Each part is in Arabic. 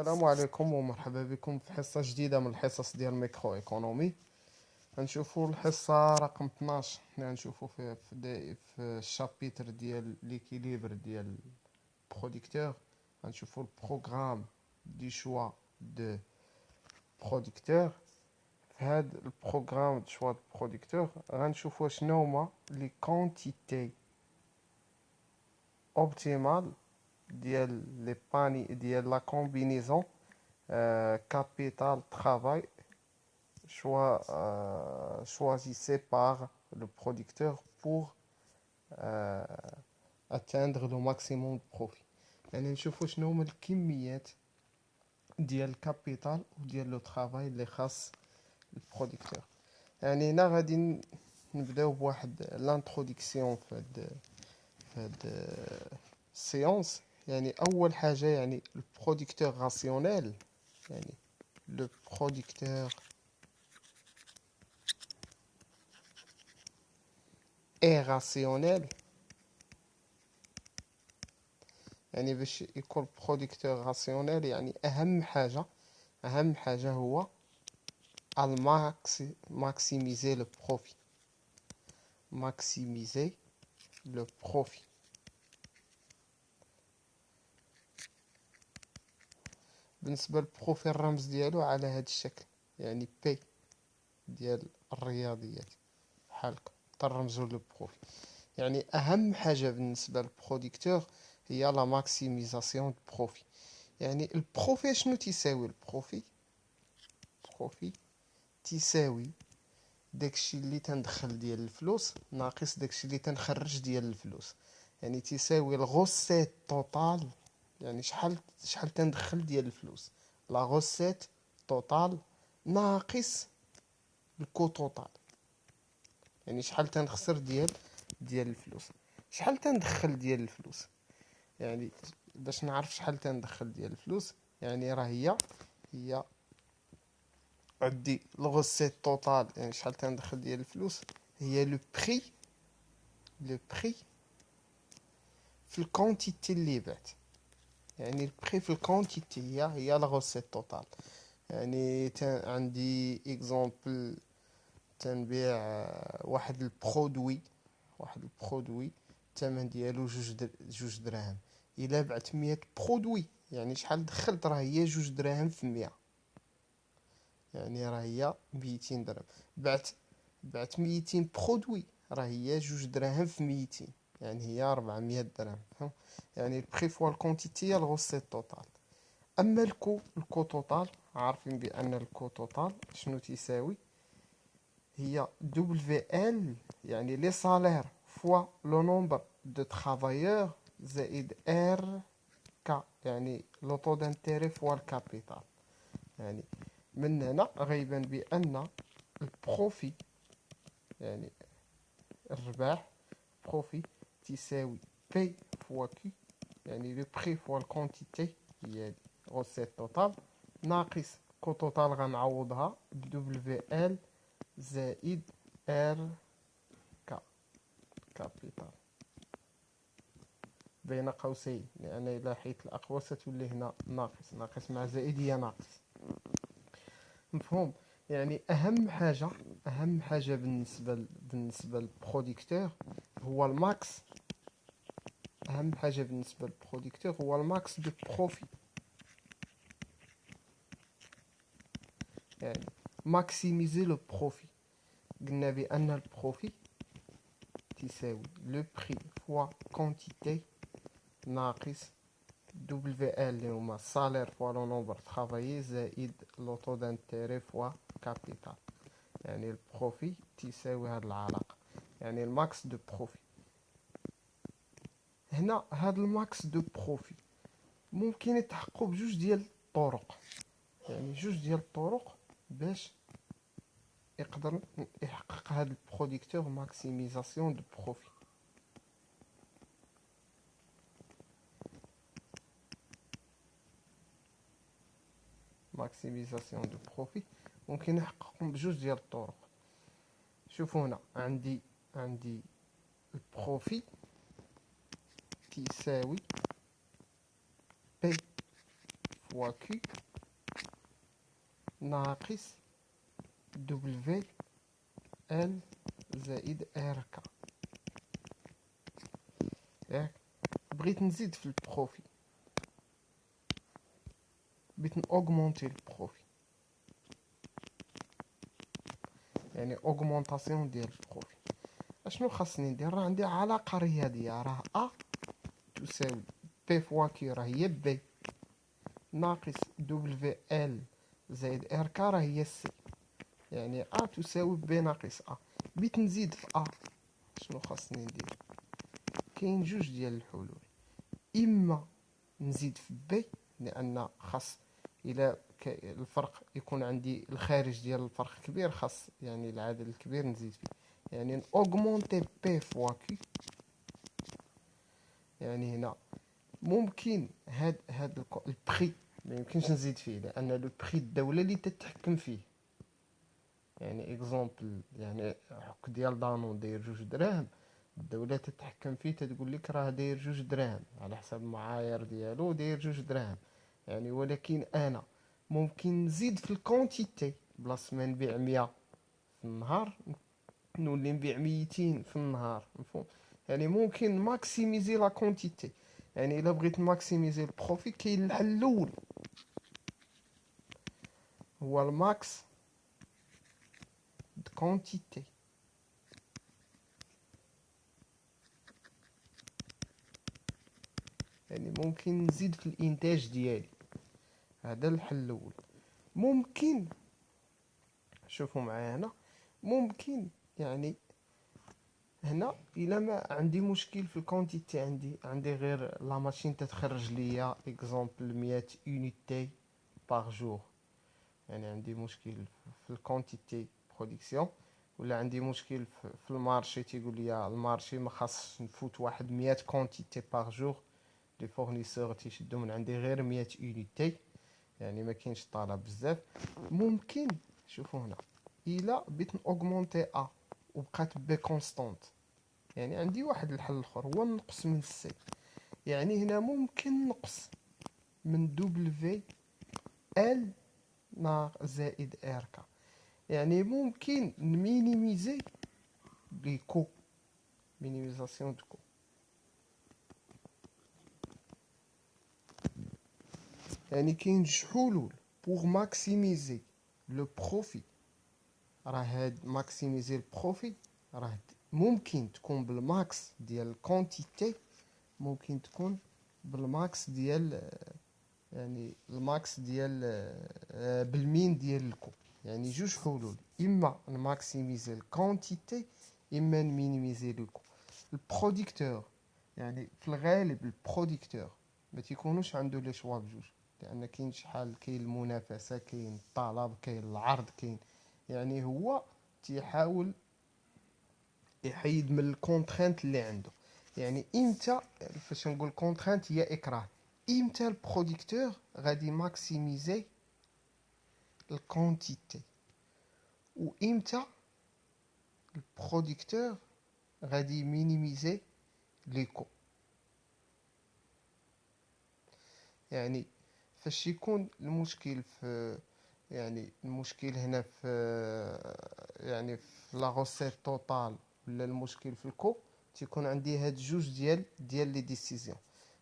السلام عليكم ومرحبا بكم في حصة جديدة من الحصص ديال الميكرو ايكونومي. غنشوفوا الحصة رقم 12 اللي غنشوفوا في الشابيتر ديال ليكيليبر ديال بروديكتور. غنشوفوا البروغرام دي شوا دو بروديكتور. في هاد البروغرام دو شوا دو بروديكتور غنشوفوا شنو هما لي كونتيتي اوبتيمال ديال لي باني ديال لا كومبينيزون capital travail choisissez par le producteur pour euh, atteindre le maximum de profit. يعني نشوفوا شنو هما الكميات ديال الكابيتال وديال لو ترافاي اللي خاص البروديكتور. يعني هنا غادي نبداو بواحد لانتروديكسيون في هاد السيونس. يعني اول حاجه يعني البروديكتور راسيونيل، يعني le producteur est rationnel. يعني باش يكون بروديكتور راسيونيل يعني اهم حاجه هو ماكسيميزي لو بروفي. ماكسيميزي لو بروفي. بالنسبه للبروفي الرمز ديالو على هذا الشكل، يعني بي ديال الرياضيات بحالكم ترمزوا للبروفي. يعني اهم حاجه بالنسبه للبروديكتور هي لا ماكسيميزاسيون دو بروفي. يعني البروفي شنو تيساوي؟ البروفي تيساوي داكشي اللي تندخل ديال الفلوس ناقص داكشي اللي تنخرج ديال الفلوس. يعني تيساوي الغوسيت توتال، يعني شحال تندخل ديال الفلوس، لا غوسيت توتال ناقص الكو توتال. يعني شحال تنخسر ديال الفلوس، شحال تندخل ديال الفلوس. يعني باش نعرف شحال تندخل ديال الفلوس، يعني راه هي عندي الغوسيت توتال، يعني شحال تندخل ديال الفلوس، هي لو بري في الكونتيتي اللي بعت. يعني البري في الكونتيتي هي الغوسيت توتال. يعني عندي اكزومبل تنبيع واحد البرودوي الثمن ديالو جوج دراهم. الا بعت 100 برودوي، يعني شحال دخلت؟ راه هي جوج دراهم في 100، يعني راه هي 200 درهم. بعت 200 برودوي، راه هي جوج دراهم في 200، يعني هي 400 درهم. فهم؟ يعني البري فوا الكونتيتي هي الغوسيت توتال. اما الكو توتال، عارفين بان الكو توتال شنو تيساوي؟ هي دبليو ال، يعني لي سالير فوا لو نومبر دو ترافايور زائد ار كا، يعني لو طو دانتيري فوا الكابيتال. يعني من هنا غيبان بان البروفي، يعني الرباح، بروفي تساوي بي فوا كي، يعني لو بري فوا الكونتيتي هي غوسيت توتال ناقص كو توتال غنعوضها بدبليو ال زائد ار كا كابيتال بين قوسين، لان الى حيت الاقواس تولي هنا ناقص مع زائد هي ناقص. مفهوم؟ يعني اهم حاجه بالنسبه للبروديكتور هو الماكس. اهم حاجه بالنسبه للبروديكتور هو الماكس دو بروفي. يعني ماكسيميزي لو بروفي. قلنا بان البروفي تساوي لو بري فوا كونتيتي ناقص دبليو ال اللي هما سالير فوا لو نومبر ترافايي زائد لو طو دانتيري فوا كابيتال. يعني البروفي تساوي هاد العلاقه، يعني الماكس دو بروفي. هنا هاد الماكس دو بروفي ممكن يتحققوا بجوج ديال الطرق. يعني جوج ديال الطرق باش يقدر يحقق هاد البروديكتور ماكسيميزاسيون دو بروفي. ماكسيميزاسيون دو بروفي ممكن يحققهم بجوج ديال الطرق. شوفوا هنا عندي البروفي تساوي بي فوا كي ناقص دبليو ال زائد ار كا. ياك بغيت نزيد في البروفي، بغيت نأوغمونتي البروفي، يعني اوغمونطاسيون ديال البروفي. اشنو خاصني ندير؟ راه عندي علاقه رياضيه، راه ا تساوي بي فوا كي راه هي بي ناقص دبليو ال زائد ار كا راه هي سي، يعني ا تساوي بي ناقص ا. بغيت نزيد في ا، شنو خاصني ندير؟ كاين جوج ديال الحلول، اما نزيد في بي، لان خاص الى الفرق يكون عندي الخارج ديال الفرق كبير، خاص يعني العدد الكبير نزيد فيه، يعني اوغمونتي بي فوا كي. يعني هنا ممكن هاد البري ما يمكنش نزيد فيه، لان لو بري الدوله اللي تتحكم فيه، يعني اكزومبل يعني حك ديال دانون داير 2 دراهم، الدوله تتحكم فيه، تتقول لك راه داير 2 دراهم على حسب المعايير ديالو، داير 2 دراهم يعني. ولكن انا ممكن نزيد في الكونتيتي، بلاص ما نبيع 100 في النهار نولي نبيع 200 في النهار، مفهوم؟ يعني ممكن ماكسيميزي لا كونتيتي. يعني الا بغيت ماكسيميزي البروفيت، كاين الحل الاول هو الماكس د كونتيتي. يعني ممكن نزيد في الانتاج ديالي، هذا الحل الاول. ممكن شوفوا معايا هنا، ممكن يعني هنا الا ما عندي مشكل في الكونتيتي، عندي غير لا ماشين تتخرج ليا اكزومبل 100 يونيتي باغ جور، يعني عندي مشكل في الكونتيتي برودكسيون، ولا عندي مشكل في المارشي، تيقول لي المارشي ما خاصش نفوت واحد 100 كونتيتي باغ جور، لي فورنيسور تيشدو من عندي غير 100 يونيتي، يعني ما كاينش طلب بزاف. ممكن شوفوا هنا، الا بغيت اوغمونتي ا وبقات بي كونستانت، يعني عندي واحد الحل الاخر هو النقص من سي. يعني هنا ممكن نقص من دبليو ال زائد ار كا، يعني ممكن نمينيميزي لي كو، مينيميزاسيون دو كو. يعني كاين جوج حلول بوغ ماكسيميزي لو بروفي. راه هاد ماكسيميزي البروفي راه ممكن تكون بالماكس ديال الكونتيتي، ممكن تكون بالماكس ديال يعني الماكس ديال بالمين ديال الكو. يعني جوج حلول، اما نماكسيميزي الكونتيتي، اما نمينيميزي الكو. البروديكتور يعني في الغالب البروديكتور ما تيكونوش عنده لي شوا بجوج، لان كاين شحال، كاين المنافسه، كاين الطلب، كاين العرض، كاين يعني هو تيحاول يحيد من الكونترينت اللي عنده. يعني امتى فاش نقول كونترينت هي اكراه، امتى البروديكتور غادي ماكسيميزي الكونتيتي، وامتى البروديكتور غادي مينيميزي لي كو. يعني فاش يكون المشكل في، يعني المشكل هنا في يعني في لا غوسيت توتال، ولا المشكل في الكو، تيكون عندي هاد جوج ديال لي ديسيزيون.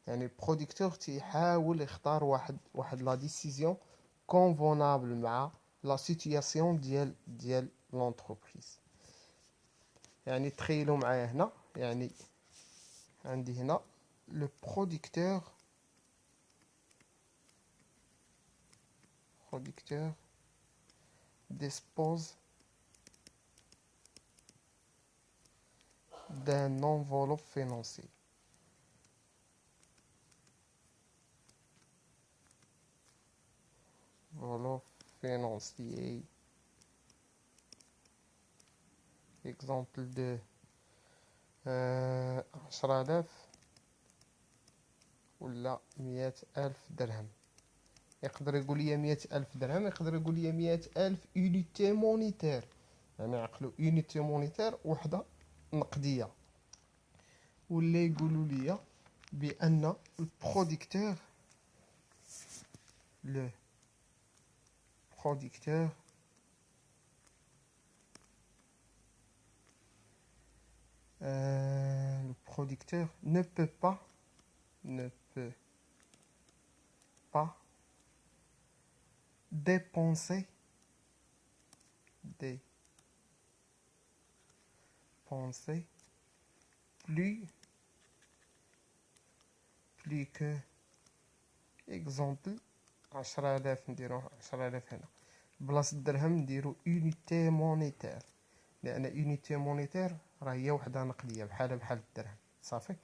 يعني البروديكتور تيحاول يختار واحد لا ديسيزيون كونفونابل مع لا سيتوياسيون ديال لونتربريز. يعني تخيلوا معايا هنا، يعني عندي هنا لو producteur dispose d'un enveloppe financier. Enveloppe financier, exemple de 10,000 ولا 100,000 درهم. يقدر يقول لي 100,000 درهم، يقدر يقول لي 100,000 يونيتي مونيتير، يعني عقلوا يونيتي مونيتير وحده نقديه. ولا يقولوا لي بان البروديكتور le producteur ne peut pas dépenser plus que exemple 10,000 نديروه 10,000 هنا بلاصة الدرهم نديرو unité monétaire لأن unité monétaire راه هي وحدة نقدية بحال الدرهم صافي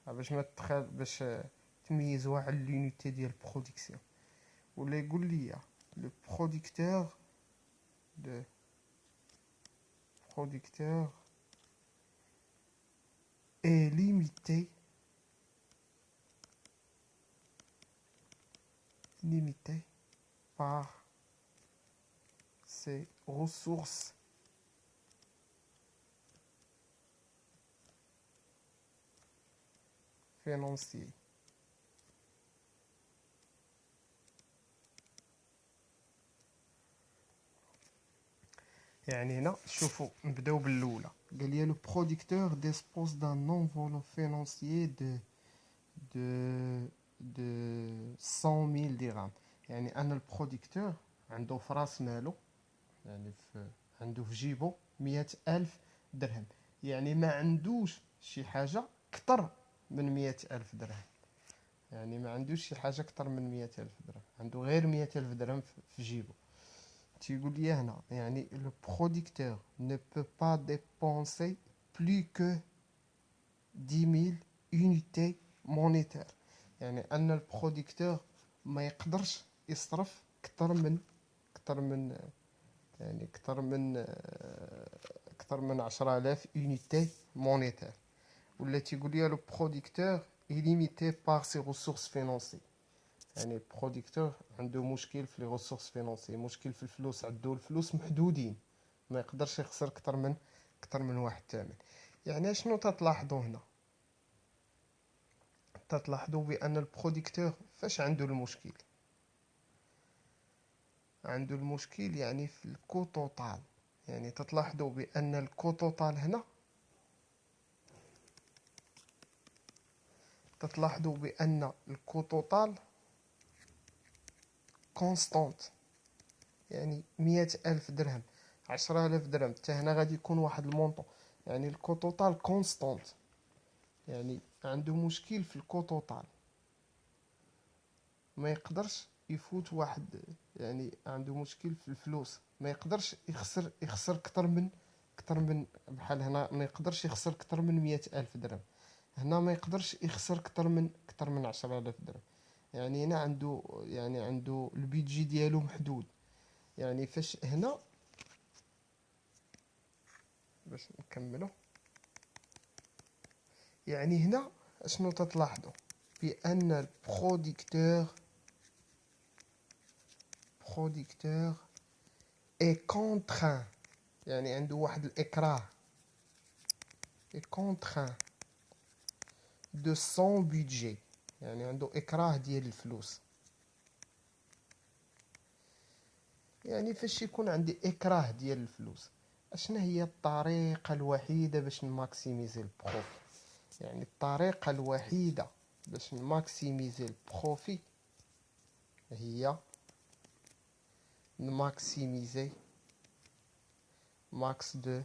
باش ما تدخل باش تميزوها على l'unité ديال production ولا يقول لي le producteur est limité par ses ressources financières. يعني هنا شوفوا نبداو بالاولى قال لي لو برودكتور ديسبوز دان انفولوب فينانسيي دو 100,000 درهم يعني ان البرودكتور عنده في راس مالو يعني عنده في جيبو 100,000 درهم يعني ما عندوش شي حاجه كتر من 100,000 درهم يعني ما عندوش شي حاجه كتر من 100,000 درهم عنده غير 100,000 درهم في جيبو تيقول لي هنا يعني le producteur ne peut pas dépenser plus que 10,000 unités monétaires يعني ان البرودكتور ما يقدرش يصرف كتر من يعني كتر من 10,000 unité monétaire ولا تيقول لي le producteur est limité par ses ressources financières يعني البرودكتور عنده مشكل في لي ريسورس فينانسي مشكل في الفلوس عنده الفلوس محدودين ما يقدرش يخسر كتر من واحد الثمن يعني شنو تتلاحظوا هنا تتلاحظوا بان البرودكتور فاش عنده المشكل يعني في الكو توتال يعني تتلاحظوا بان الكو توتال هنا تتلاحظوا بان الكو توتال كونستانت يعني 100,000 درهم 10,000 درهم حتى هنا غادي يكون واحد المونطو يعني الكو توتال كونستانت يعني عنده مشكل في الكو توتال ما يقدرش يفوت واحد يعني عنده مشكل في الفلوس ما يقدرش يخسر كتر من بحال هنا ما يقدرش يخسر كتر من 100,000 درهم هنا ما يقدرش يخسر كتر من 10,000 درهم يعني هنا عنده البيدجي ديالو محدود يعني فاش هنا باش نكملو يعني هنا شنو تتلاحظوا بان البرودكتور اي كونتران يعني عنده واحد الاكراه اي كونتران دو سون بودجي يعني عنده اكراه ديال الفلوس يعني فاش يكون عندي اكراه ديال الفلوس اشنا هي الطريقه الوحيده باش نماكسيميزي البروفي يعني الطريقه الوحيده باش نماكسيميزي البروفي هي نماكسيميزي ماكس دو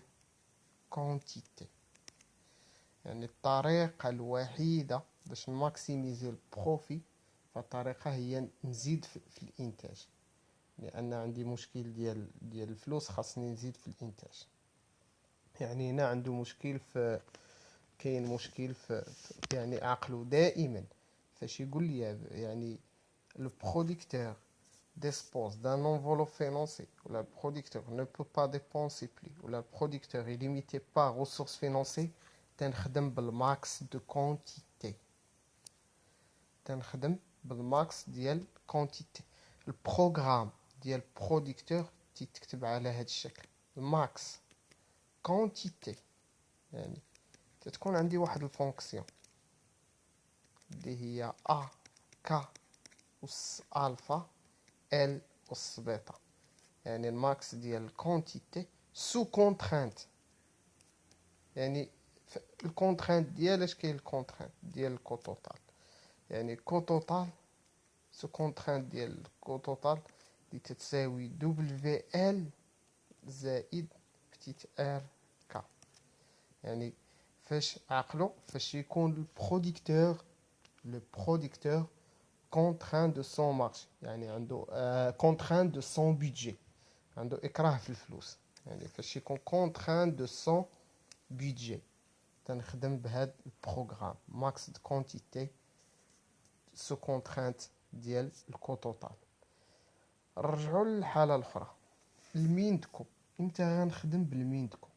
كونتيتي يعني الطريقه الوحيده باش نماكسيميزي البروفي فالطريقه هي نزيد في الانتاج لان عندي مشكل ديال الفلوس خاصني نزيد في الانتاج يعني هنا عنده مشكل كاين مشكل يعني عقله دائما فاش يقول لي يعني le producteur dispose d'un enveloppe financière ou le producteur ne peut pas dépenser plus ou le producteur est limité par ressources financières تنخدم بالماكس دو كونتيتي ديال كونتيتي البروغرام ديال برودكتور تيتكتب على هذا الشكل الماكس كونتيتي يعني تتكون عندي واحد الفونكسيون اللي هي ا ك اس الفا ال أس بيتا. يعني الماكس ديال الكونتيتي سو كونترانت. يعني الكونترانت ديال اش كاين الكونترانت ديال الكو توتال. يعني كو توتال سو كونترانت ديال الكو توتال اللي تتساوي دبليو ال زائد بتيت ار كا. يعني فاش عقلو فاش يكون لو بروديكتور contraint de son marché، يعني عنده contraint de son budget، عنده إكراه في الفلوس. يعني فاش يكون contraint de son budget تنخدم بهاد البروغرام ماكس دو كونتيتي سو كونترانت ديال الكو توتال. نرجعوا للحالة الأخرى، الميندكو. امتى غنخدم بالميندكو؟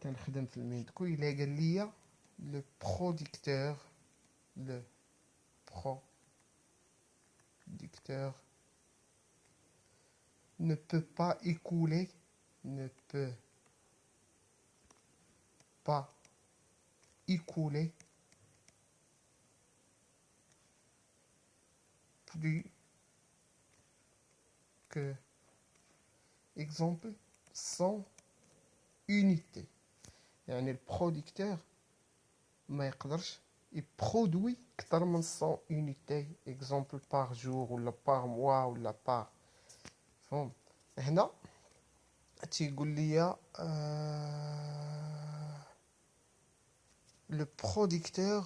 تنخدم في الميندكو إلا قال لي لو بروديكتور ne peut pas écouler ne peut pas écouler plus que exemple 100 unités. يعني البروديكتور ما يقدرش يبرودوي اكثر من 100 unité exemple par jour ولا par mois ولا par فهم. هنا تيقول لي le producteur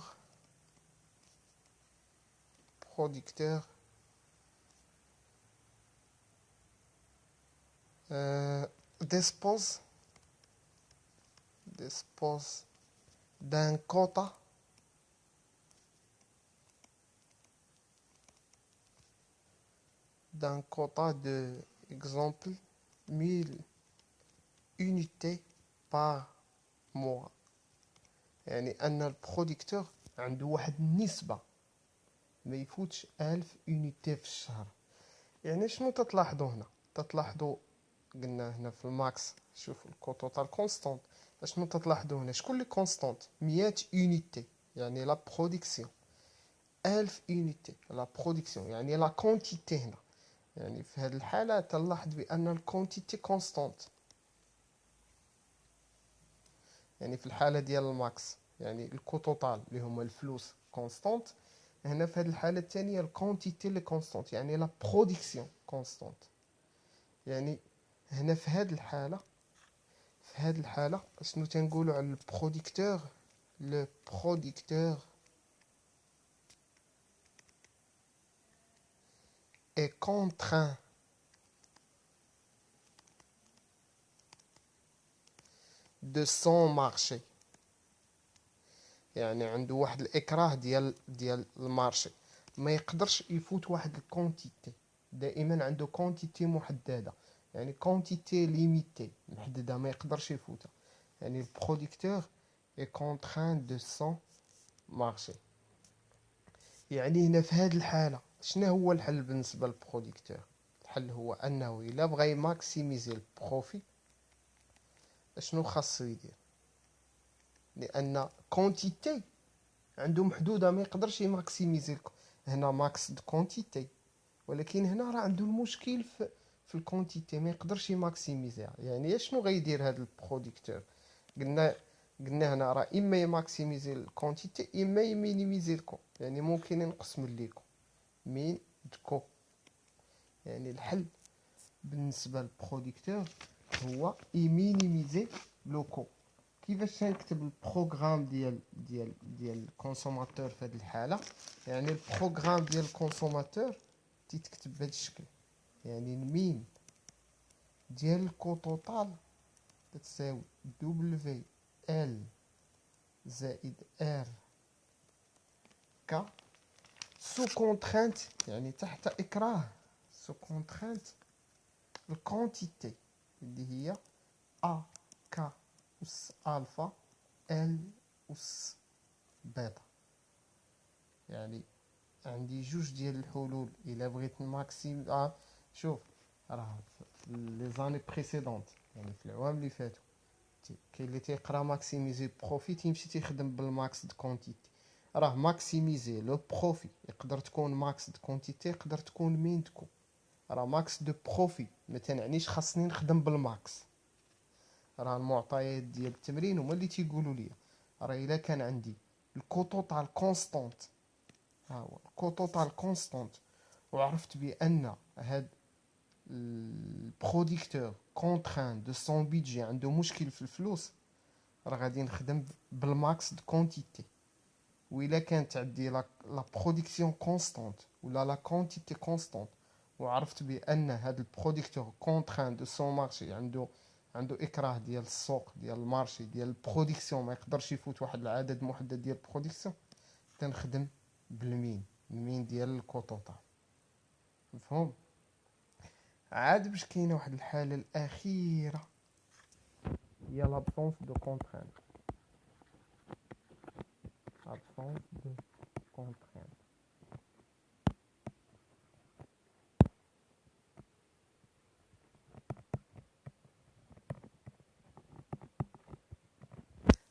dispose d'un quota de exemple 1000 unités par mois. يعني أن البروديكتور عنده واحد النسبة ما يفوتش 1000 يونيتي في الشهر. يعني شنو تتلاحظوا هنا؟ تتلاحظوا قلنا هنا في الماكس شوف الكو توتال كونستانت. شنو تتلاحظوا هنا؟ شكون اللي كونستانت؟ 100 يونيتي يعني لا برودكسيون. 1000 يونيتي لا برودكسيون يعني لا كونتيتي. هنا يعني في هذه الحالة تلاحظ بأن الكونتيتي كونستانت. يعني في الحالة ديال الماكس يعني الكو توتال اللي هما الفلوس كونستانت. هنا في هذه الحالة الثانية الكونتيتي اللي كونستانت يعني لا برودكسيون كونستانت. يعني هنا في هذه الحالة شنو تنقولوا على البروديكتور؟ لو بروديكتور est contraint de son marché. يعني عنده واحد الإكراه ديال المارشي، ما يقدرش يفوت واحد الكونتيتي. دائما عنده كونتيتي محددة، يعني كونتيتي ليميتي محددة ما يقدرش يفوتها. يعني البروديكتور est contraint de son marché. يعني هنا في هذه الحالة شنو هو الحل بالنسبة للبروديكتور؟ الحل هو أنه إلا بغى يماكسيميزي البروفي شنو خاصو يدير؟ لأن كونتيتي عنده محدودة ما يقدرش يماكسيميزي هنا ماكس دو كونتيتي، ولكن هنا راه عنده المشكل في الكونتيتي ما يقدرش يماكسيميزيها. يعني شنو غيدير هذا البروديكتور؟ قلنا هنا راه اما يماكسيميزي الكونتيتي اما يمينيميزي الكو. يعني ممكن ينقص من ليكو من دكو. يعني الحل بالنسبه للبروديكتور هو يمينيميزي لوكو. كيفاش نكتب البروغرام ديال الكونسوماتور في هذه الحاله؟ يعني البروغرام ديال الكونسوماتور تيتكتب بهذا الشكل. يعني المين ديال الكو توتال تساوي دبليو ال زائد ار كا سو كونترانت يعني تحت إكراه سو كونترانت الكونتيتي اللي هي ا كا أس ألفا ال أس بيتا. يعني عندي جوج ديال الحلول إلا بغيت نماكسيم. شوف راه في لي زاني بريسيدونت يعني في العوام اللي فاتوا كاين اللي تيقرا ماكسيميزي بروفي تيمشي تيخدم بالماكس دو كونتيتي. راه ماكسيميزي لو بروفي يقدر تكون ماكس دو كونتيتي يقدر تكون مين دكو. راه ماكس دو بروفي ما تنعنيش خاصني نخدم بالماكس. راه المعطيات ديال التمرين هما اللي تيقولوا لي راه الا كان عندي الكو تاع كونستانت، ها هو الكو تاع كونستانت، وعرفت بان هاد البروديكتور كونتران دو سون بيدجي عنده مشكل في الفلوس، راه غادي نخدم بالماكس دو كونتيتي. وإلا كانت عندي لا برودكسيون كونستانت ولا لا كونتيتي كونستانت، وعرفت بان هاد البروديكتور كونتران دو سون مارشي عنده اكراه ديال السوق ديال المارشي ديال البرودكسيون، ما يقدرش يفوت واحد العدد محدد ديال البرودكسيون، تنخدم المين ديال الكوطوطا. مفهوم؟ عاد باش كاينه واحد الحاله الاخيره هي لابسونس دو كونترانت. absence de contrainte.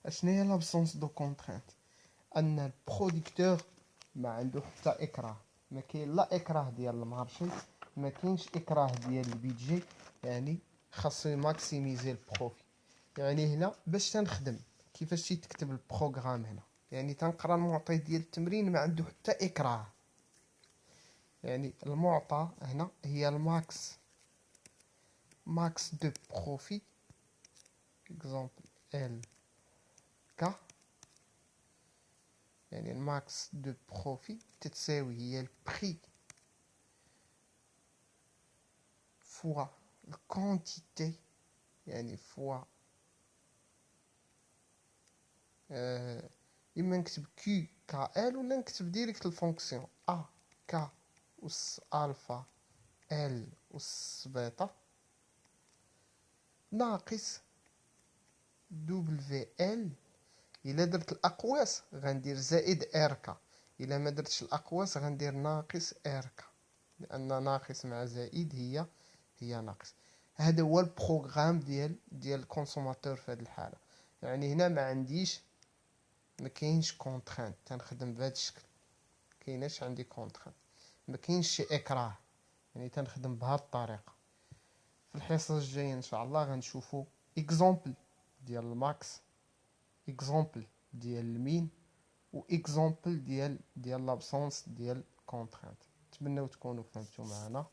اشنو هي لابسونس دو كونترانت؟ ان البروديكتور ما عنده حتى اكراه، ما كاين لا اكراه ديال المارشي، ما كاينش اكراه ديال البيدجي، يعني خاصو ماكسيميزي البروفي. يعني هنا باش تنخدم كيفاش تكتب البروغرام هنا، يعني تنقرا المعطي ديال التمرين ما عنده حتى اكراه. يعني المعطى هنا هي ماكس دو بروفي اكزامبل ال ك، يعني الماكس دو بروفي تتساوي هي البري فوا الكونتيتي، يعني فوا اما نكتب كي كا ال ولا نكتب ديريكت الفونكسيون ا كا اس الفا ال اس بيتا ناقص دبليو ال. الا درت الاقواس غندير زائد ار كا، الا ما درتش الاقواس غندير ناقص ار كا، لان ناقص مع زائد هي ناقص. هذا هو البروغرام ديال الكونسوماتور في هذه الحاله. يعني هنا ما كاينش كونترانت، تنخدم بهذا الشكل، كايناش عندي كونترانت، ما كاينش شي اكراه، يعني تنخدم بهذه الطريقه. في الحصه الجايه ان شاء الله غنشوفوا اكزامبل ديال الماكس، اكزامبل ديال المين، و اكزامبل ديال لابسونس ديال كونترانت. نتمنى تكونوا فهمتوا معنا.